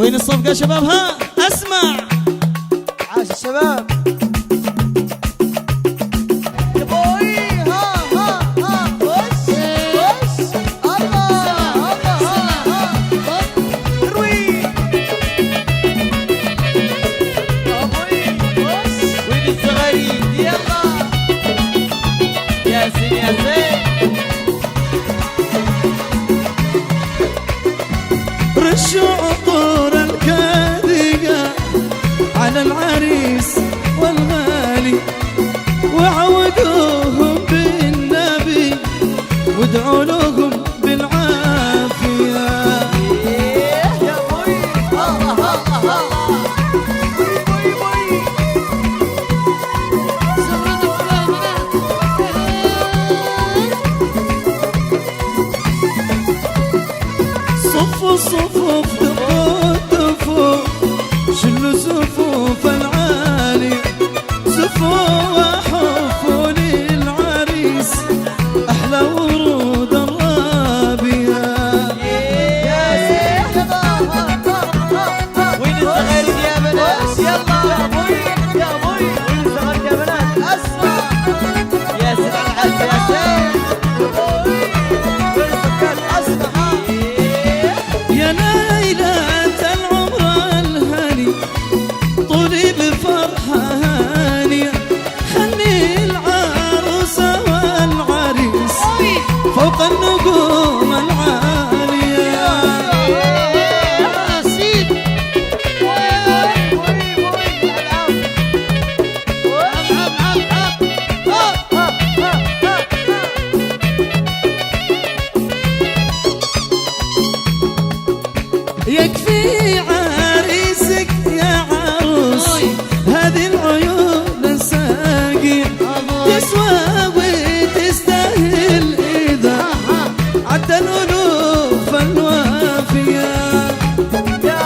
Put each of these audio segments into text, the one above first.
وين الصفقة شباب؟ ها اسمع. عاش الشباب يا بوي. ها ها ها وش وش الله الله روي يا بوي وش. وين الصغيرين؟ يلا ياسين ياسين. رشوا عطور الكاذقة على العريس والغالي، وعودوهم بالنبي وادعوا لهم بالعافية. يا بوي الله الله الله بوي بوي بوي. صفوا صفوف دقوا دفوا، شلوا صفوف العالي، زفوا وحفوا للعريس أحلى ورود الرابية. يا سيدي وين الصغيرين يا بنات؟ يلا يا بوي يا بوي. وين الصغيرين يا بنات؟ اسمع ياسين العز ياسين. وين السكان اسمع. يا ليلة العمر الهاني طولي بفرحة هانية، خلي العروسة والعريس فوق النجوم العالية. يكفي عريسك يا عروس، هذه العيون الساقية تسوى وتستاهل إذا عدى الألوف الوافية. يا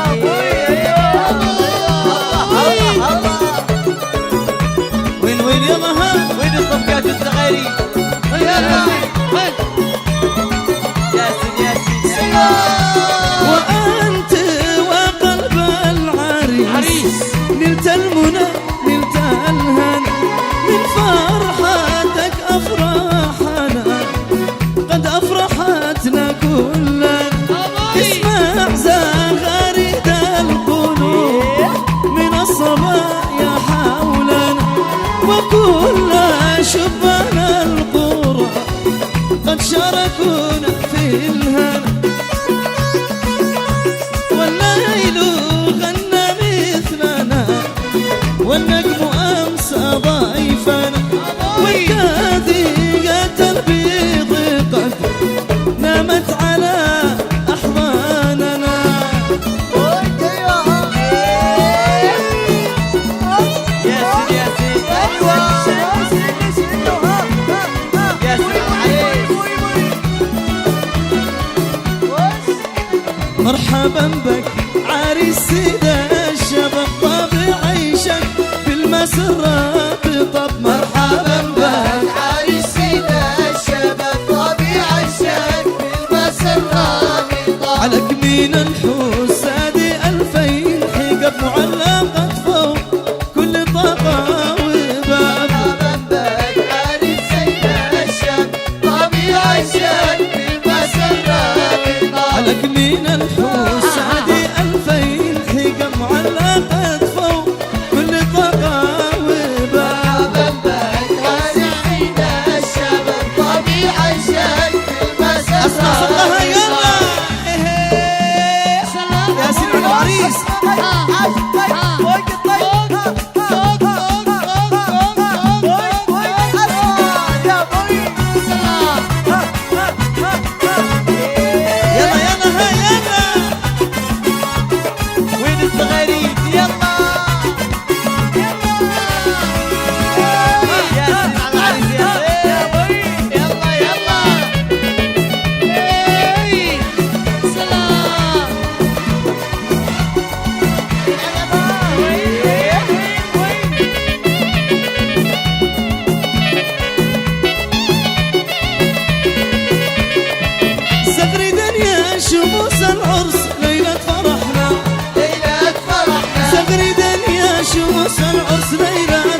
بوي وين يلا ها وين الصفقات الصغيرين؟ ياسين ياسين. وأنت وقلب العريس نلت المنى نلت الهنا، من فرحتك أفراحنا قد أفرحتنا كلنا. اسمع زغاريد القلوب من الصبايا حولنا، وكل شبان القرى قد شاركونا في الهنا. والليل غنى مثلنا والنجم أمسى ضيفنا، والكاذية البيض قد نامت على أحضاننا. ياسين ياسين. مرحبا بك عريس سيدة الشباب، طابع عيشك بالمسرات طب. مرحبا بك عريس سيدة الشباب، طبيعي عشاك بالمسرات. عليك من الحوس هذه 2000 حجاب معلقة فوق كل طاقة وباب. عريس سيدة الشباب، طبيعي عشاك بالمسرات. عليك من الحوس هذه 2000 حجاب معلقة فوق كل طاقة وباب. عريس سيدة الشباب، طبيعي عشاك بالمسرات. اسمع صدقها يلا ياسين العريس. يلا يلا ها يلا. وين الصغيرين؟ يلا. ياسين العريس ياسين. يلا يلا. شموس العرس ليلة فرحنا، عروس العرس ليلى